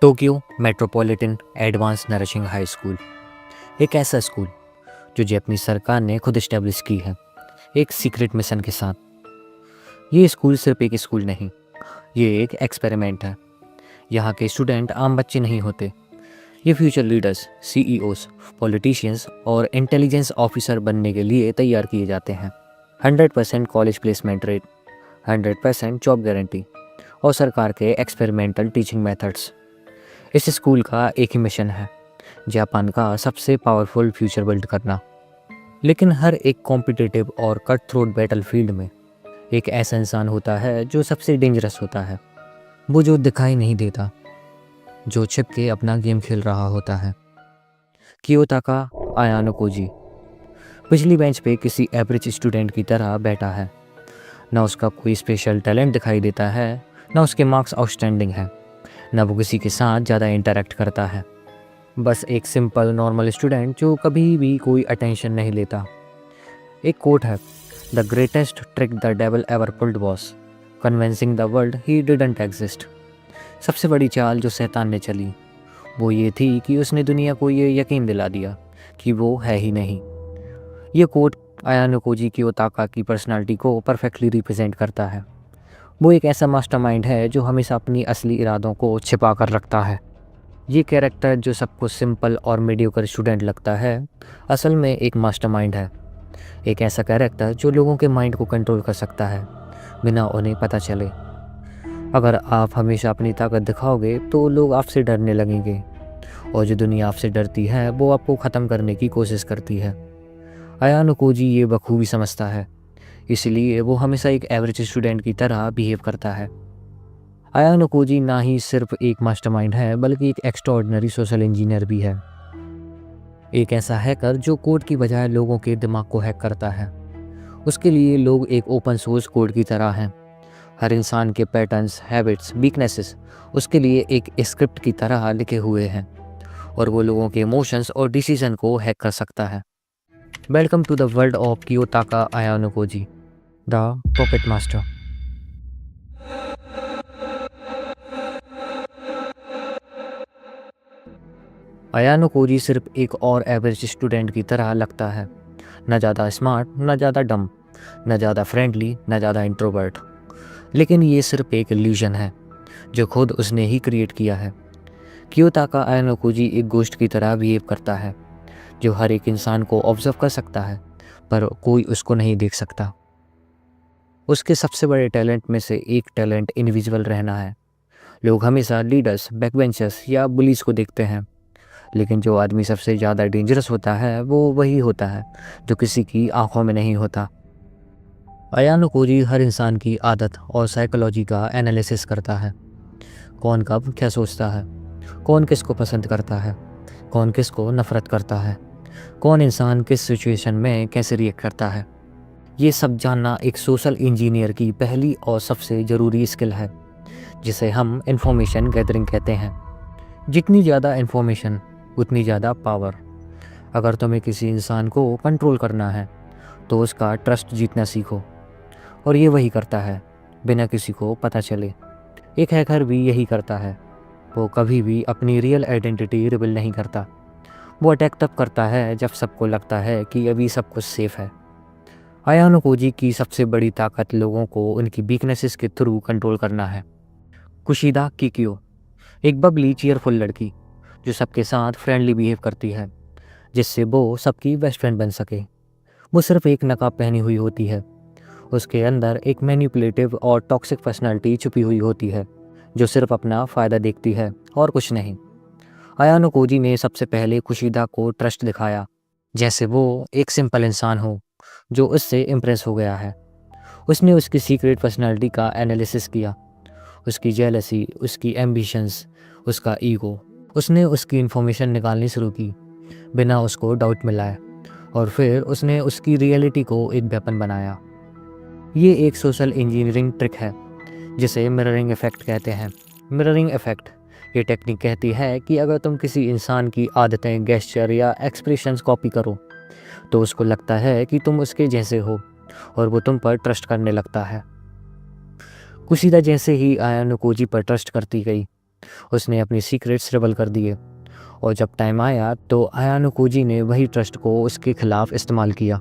Tokyo metropolitan advance nourishing high school एक ऐसा school जो अपनी सरकार ने खुद इस्टेब्लिश की है, एक सीक्रेट मिशन के साथ। ये स्कूल सिर्फ एक स्कूल नहीं, ये एक एक्सपेरिमेंट है। यहाँ के स्टूडेंट आम बच्चे नहीं होते, ये फ्यूचर लीडर्स, सीईओज, पॉलिटिशियंस और इंटेलिजेंस ऑफिसर बनने के लिए तैयार किए जाते हैं। 100% college placement rate, 100% job guarantee और सरकार के एक्सपेरिमेंटल टीचिंग मेथड्स। इस स्कूल का एक ही मिशन है, जापान का सबसे पावरफुल फ्यूचर बिल्ड करना। लेकिन हर एक कॉम्पिटिटिव और कट थ्रोट बैटल फील्ड में एक ऐसा इंसान होता है जो सबसे डेंजरस होता है। वो जो दिखाई नहीं देता, जो छिप के अपना गेम खेल रहा होता है। कियोताका आयानो कोजी पिछली बेंच पे किसी एवरेज स्टूडेंट की तरह बैठा है। ना उसका कोई स्पेशल टैलेंट दिखाई देता है, ना उसके मार्क्स आउटस्टैंडिंग है, ना वो किसी के साथ ज़्यादा इंटरेक्ट करता है। बस एक सिंपल नॉर्मल स्टूडेंट जो कभी भी कोई अटेंशन नहीं लेता। एक कोट है, the greatest trick the devil ever pulled was convincing the world he didn't exist. सबसे बड़ी चाल जो शैतान ने चली वो ये थी कि उसने दुनिया को ये यकीन दिला दिया कि वो है ही नहीं। ये कोट आयानो कोजी कियोताका की पर्सनालिटी को परफेक्टली रिप्रेजेंट करता है। वो एक ऐसा मास्टरमाइंड है जो हमेशा अपनी असली इरादों को छिपा कर रखता है। ये कैरेक्टर जो सबको सिंपल और मीडियोकर स्टूडेंट लगता है, असल में एक मास्टरमाइंड है। एक ऐसा कैरेक्टर जो लोगों के माइंड को कंट्रोल कर सकता है बिना उन्हें पता चले। अगर आप हमेशा अपनी ताकत दिखाओगे तो लोग आपसे डरने लगेंगे, और जो दुनिया आपसे डरती है वो आपको ख़त्म करने की कोशिश करती है। आयानो कोजी ये बखूबी समझता है, इसलिए वो हमेशा एक एवरेज स्टूडेंट की तरह बिहेव करता है। आयानो कोजी ना ही सिर्फ एक मास्टरमाइंड है, बल्कि एक एक्स्ट्राऑर्डिनरी सोशल इंजीनियर भी है। एक ऐसा हैकर जो कोड की बजाय लोगों के दिमाग को हैक करता है। उसके लिए लोग एक ओपन सोर्स कोड की तरह हैं। हर इंसान के पैटर्न्स, हैबिट्स, वीकनेसेस उसके लिए एक स्क्रिप्ट की तरह लिखे हुए हैं, और वो लोगों के इमोशंस और डिसीजन को हैक कर सकता है। Welcome to the world of Kiyotaka Ayanokoji, the puppet master. Ayanokoji सिर्फ एक और एवरेज स्टूडेंट की तरह लगता है। न ज़्यादा स्मार्ट, न ज़्यादा डम, न ज़्यादा फ्रेंडली, न ज़्यादा इंट्रोवर्ट। लेकिन ये सिर्फ एक इल्यूजन है जो खुद उसने ही क्रिएट किया है। कियोताका आयानो कोजी एक गोश्त की तरह बिहेव करता है, जो हर एक इंसान को ऑब्जर्व कर सकता है, पर कोई उसको नहीं देख सकता। उसके सबसे बड़े टैलेंट में से एक टैलेंट इनविजिबल रहना है। लोग हमेशा लीडर्स, बैकबेंचर्स या बुलीज को देखते हैं, लेकिन जो आदमी सबसे ज़्यादा डेंजरस होता है वो वही होता है जो किसी की आंखों में नहीं होता। आयानो कोजी हर इंसान की आदत और साइकोलॉजी का एनालिसिस करता है। कौन कब क्या सोचता है, कौन किसको पसंद करता है, कौन किसको नफ़रत करता है, कौन इंसान किस सिचुएशन में कैसे रिएक्ट करता है। ये सब जानना एक सोशल इंजीनियर की पहली और सबसे ज़रूरी स्किल है, जिसे हम इंफॉर्मेशन गैदरिंग कहते हैं। जितनी ज़्यादा इंफॉर्मेशन उतनी ज़्यादा पावर। अगर तुम्हें किसी इंसान को कंट्रोल करना है तो उसका ट्रस्ट जीतना सीखो, और ये वही करता है बिना किसी को पता चले। एक हैकर भी यही करता है, वो कभी भी अपनी रियल आइडेंटिटी रिवील नहीं करता। वो अटैक तब करता है जब सबको लगता है कि अभी सब कुछ सेफ है। आयानो कोजी की सबसे बड़ी ताकत लोगों को उनकी वीकनेसेस के थ्रू कंट्रोल करना है। कुशिदा किकियो एक बबली चीयरफुल लड़की जो सबके साथ फ्रेंडली बिहेव करती है, जिससे वो सबकी बेस्ट फ्रेंड बन सके। वो सिर्फ एक नकाब पहनी हुई होती है, उसके अंदर एक मैनिपुलेटिव और टॉक्सिक पर्सनालिटी छुपी हुई होती है जो सिर्फ अपना फ़ायदा देखती है और कुछ नहीं। आयानो कोजी ने सबसे पहले कुशिदा को ट्रस्ट दिखाया, जैसे वो एक सिंपल इंसान हो जो उससे इम्प्रेस हो गया है। उसने उसकी सीक्रेट पर्सनालिटी का एनालिसिस किया, उसकी जेलसी, उसकी एम्बिशंस, उसका ईगो। उसने उसकी इन्फॉर्मेशन निकालनी शुरू की बिना उसको डाउट में लाए, और फिर उसने उसकी रियलिटी को एक वेपन बनाया। ये एक सोशल इंजीनियरिंग ट्रिक है जिसे मिररिंग इफ़ेक्ट कहते हैं। मिररिंग इफ़ेक्ट ये टेक्निक कहती है कि अगर तुम किसी इंसान की आदतें, गेस्चर या एक्सप्रेशंस कॉपी करो तो उसको लगता है कि तुम उसके जैसे हो, और वो तुम पर ट्रस्ट करने लगता है। कुशिदा जैसे ही आयानो कोजी पर ट्रस्ट करती गई, उसने अपनी सीक्रेट्स रिवील कर दिए और जब टाइम आया तो अयानो कोजी ने वही ट्रस्ट को उसके खिलाफ इस्तेमाल किया।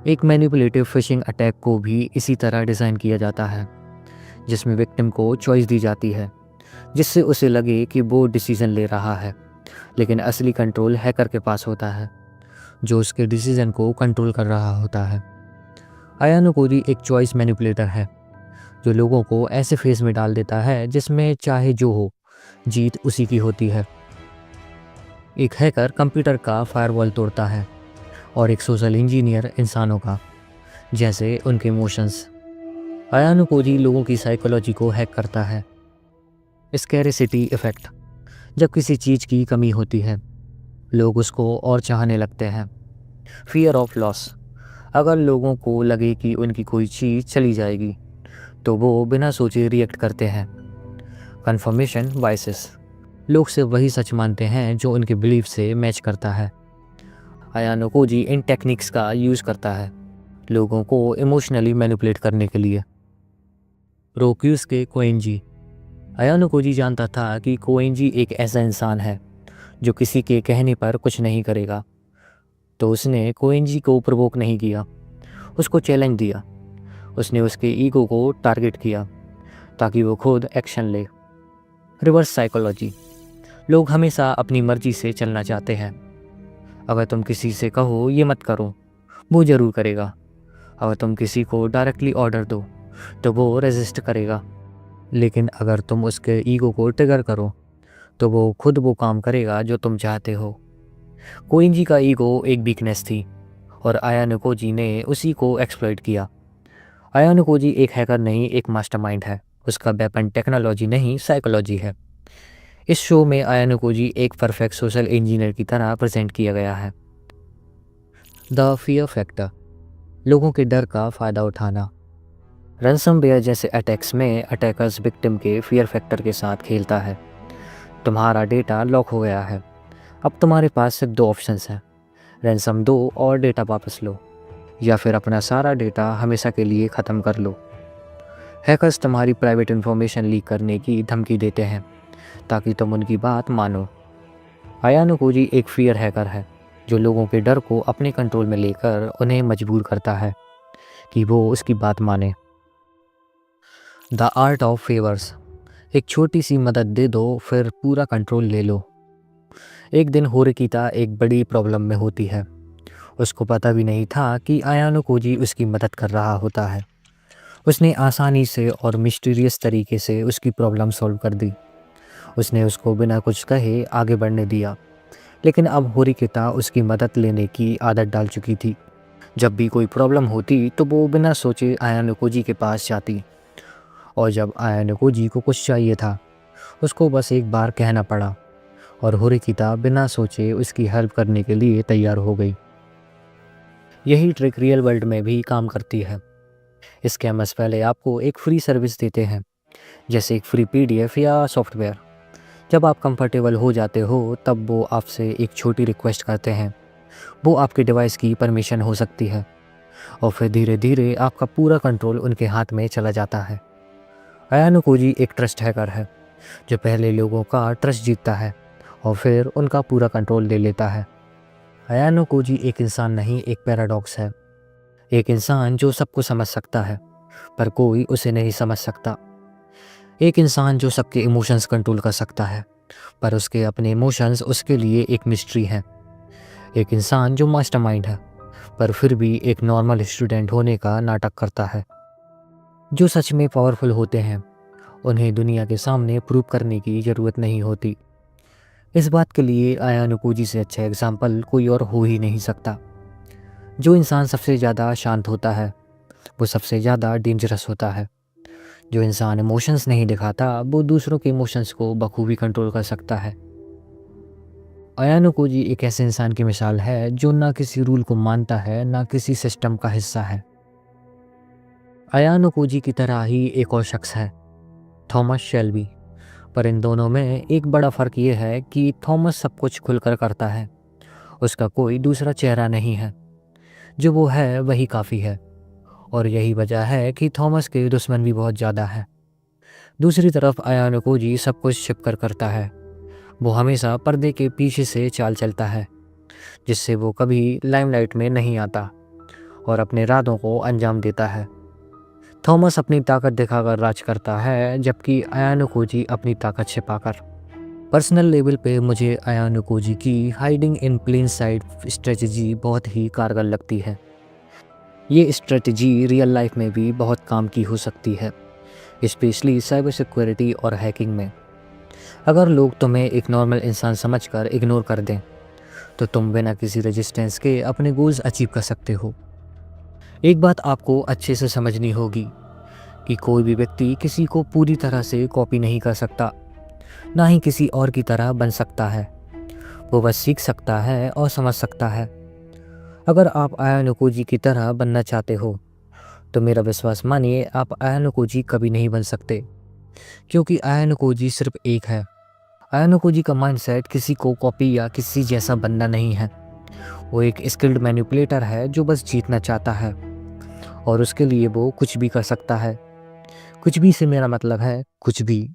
एक मैनिपुलेटिव फिशिंग अटैक को भी इसी तरह डिज़ाइन किया जाता है, जिसमें विक्टिम को चॉइस दी जाती है जिससे उसे लगे कि वो डिसीजन ले रहा है, लेकिन असली कंट्रोल हैकर के पास होता है जो उसके डिसीजन को कंट्रोल कर रहा होता है। अयानो कोजी एक चॉइस मैनिपुलेटर है जो लोगों को ऐसे फेज में डाल देता है जिसमें चाहे जो हो, जीत उसी की होती है। एक हैकर कंप्यूटर का फायरवॉल तोड़ता है और एक सोशल इंजीनियर इंसानों का, जैसे उनके इमोशंस। अयानो कोजी लोगों की साइकोलॉजी को हैक करता है। स्कैरिसिटी इफेक्ट, जब किसी चीज़ की कमी होती है लोग उसको और चाहने लगते हैं। फियर ऑफ लॉस, अगर लोगों को लगे कि उनकी कोई चीज़ चली जाएगी तो वो बिना सोचे रिएक्ट करते हैं। कंफर्मेशन बायसेस, लोग सिर्फ वही सच मानते हैं जो उनके बिलीफ से मैच करता है। अयानो कोजी इन टेक्निक्स का यूज़ करता है लोगों को इमोशनली मैनिपुलेट करने के लिए। रोक्यूस्के कोएंजी, अयानो कोजी जानता था कि कोएंजी एक ऐसा इंसान है जो किसी के कहने पर कुछ नहीं करेगा, तो उसने कोएंजी को प्रोवोक नहीं किया, उसको चैलेंज दिया। उसने उसके ईगो को टारगेट किया ताकि वो खुद एक्शन ले। रिवर्स साइकोलॉजी, लोग हमेशा अपनी मर्जी से चलना चाहते हैं। अगर तुम किसी से कहो ये मत करो, वो ज़रूर करेगा। अगर तुम किसी को डायरेक्टली ऑर्डर दो तो वो रेजिस्ट करेगा, लेकिन अगर तुम उसके ईगो को ट्रिगर करो तो वो खुद वो काम करेगा जो तुम चाहते हो। कोएंजी का ईगो एक वीकनेस थी और अयानो कोजी ने उसी को एक्सप्लॉइट किया। अयानो कोजी एक हैकर नहीं, एक मास्टरमाइंड है। उसका वेपन टेक्नोलॉजी नहीं, साइकोलॉजी है। इस शो में अयानो कोजी एक परफेक्ट सोशल इंजीनियर की तरह प्रेजेंट किया गया है। द फियर फैक्टर, लोगों के डर का फ़ायदा उठाना। रैंसमवेयर जैसे अटैक्स में अटैकर्स विक्टिम के फियर फैक्टर के साथ खेलता है। तुम्हारा डेटा लॉक हो गया है, अब तुम्हारे पास सिर्फ दो ऑप्शंस हैं, रैंसम दो और डेटा वापस लो, या फिर अपना सारा डेटा हमेशा के लिए ख़त्म कर लो। हैकर्स तुम्हारी प्राइवेट इन्फॉर्मेशन लीक करने की धमकी देते हैं ताकि तुम उनकी बात मानो। अयानो कोजी एक फियर हैकर है जो लोगों के डर को अपने कंट्रोल में लेकर उन्हें मजबूर करता है कि वो उसकी बात माने। द आर्ट ऑफ फेवर्स, एक छोटी सी मदद दे दो फिर पूरा कंट्रोल ले लो। एक दिन होरिकिता एक बड़ी प्रॉब्लम में होती है। उसको पता भी नहीं था कि अयानो कोजी उसकी मदद कर रहा होता है। उसने आसानी से और मिस्टीरियस तरीके से उसकी प्रॉब्लम सॉल्व कर दी। उसने उसको बिना कुछ कहे आगे बढ़ने दिया, लेकिन अब होरिकिता उसकी मदद लेने की आदत डाल चुकी थी। जब भी कोई प्रॉब्लम होती तो वो बिना सोचे अयानो कोजी के पास जाती, और जब अयानो कोजी को कुछ चाहिए था उसको बस एक बार कहना पड़ा और होरिकिता बिना सोचे उसकी हेल्प करने के लिए तैयार हो गई। यही ट्रिक रियल वर्ल्ड में भी काम करती है। स्कैमर्स पहले आपको एक फ्री सर्विस देते हैं, जैसे एक फ्री पीडीएफ या सॉफ्टवेयर। जब आप कंफर्टेबल हो जाते हो तब वो आपसे एक छोटी रिक्वेस्ट करते हैं। वो आपके डिवाइस की परमिशन हो सकती है और फिर धीरे धीरे आपका पूरा कंट्रोल उनके हाथ में चला जाता है। अयानो कोजी एक ट्रस्ट हैकर है जो पहले लोगों का ट्रस्ट जीतता है और फिर उनका पूरा कंट्रोल ले लेता है। अयानो कोजी एक इंसान नहीं, एक पैराडॉक्स है। एक इंसान जो सबको समझ सकता है पर कोई उसे नहीं समझ सकता। एक इंसान जो सबके इमोशंस कंट्रोल कर सकता है पर उसके अपने इमोशंस उसके लिए एक मिस्ट्री हैं। एक इंसान जो मास्टरमाइंड है पर फिर भी एक नॉर्मल स्टूडेंट होने का नाटक करता है। जो सच में पावरफुल होते हैं उन्हें दुनिया के सामने प्रूव करने की ज़रूरत नहीं होती। इस बात के लिए अयानो कोजी से अच्छा एग्जाम्पल कोई और हो ही नहीं सकता। जो इंसान सबसे ज़्यादा शांत होता है वो सबसे ज़्यादा डेंजरस होता है। जो इंसान इमोशंस नहीं दिखाता वो दूसरों के इमोशंस को बखूबी कंट्रोल कर सकता है। अयानो कोजी एक ऐसे इंसान की मिसाल है जो ना किसी रूल को मानता है ना किसी सिस्टम का हिस्सा है। अयानो कोजी की तरह ही एक और शख्स है, थॉमस शेल्बी, पर इन दोनों में एक बड़ा फ़र्क ये है कि थॉमस सब कुछ खुलकर करता है, उसका कोई दूसरा चेहरा नहीं है। जो वो है वही काफ़ी है और यही वजह है कि थॉमस के दुश्मन भी बहुत ज़्यादा है। दूसरी तरफ अयानो कोजी सब कुछ छिप कर करता है। वो हमेशा पर्दे के पीछे से चाल चलता है, जिससे वो कभी लाइमलाइट में नहीं आता और अपने इरादों को अंजाम देता है। थॉमस अपनी ताकत दिखाकर राज करता है, जबकि अयानो कोजी अपनी ताकत छिपाकर। पर्सनल लेवल पे मुझे अयानो कोजी की hiding in plain sight strategy बहुत ही कारगर लगती है। ये स्ट्रेटजी रियल लाइफ में भी बहुत काम की हो सकती है, स्पेशली साइबर सिक्योरिटी और हैकिंग में। अगर लोग तुम्हें एक नॉर्मल इंसान समझकर इग्नोर कर दें, तो तुम बिना किसी रेजिस्टेंस के अपने गोल्स अचीव कर सकते हो। एक बात आपको अच्छे से समझनी होगी कि कोई भी व्यक्ति किसी को पूरी तरह से कॉपी नहीं कर सकता, ना ही किसी और की तरह बन सकता है। वो बस सीख सकता है और समझ सकता है। अगर आप अयानो कोजी की तरह बनना चाहते हो, तो मेरा विश्वास मानिए, आप अयानो कोजी कभी नहीं बन सकते, क्योंकि अयानो कोजी सिर्फ एक है। अयानो कोजी का माइंडसेट किसी को कॉपी या किसी जैसा बनना नहीं है। वो एक स्किल्ड मैनिपुलेटर है जो बस जीतना चाहता है, और उसके लिए वो कुछ भी कर सकता है। कुछ भी से मेरा मतलब है कुछ भी।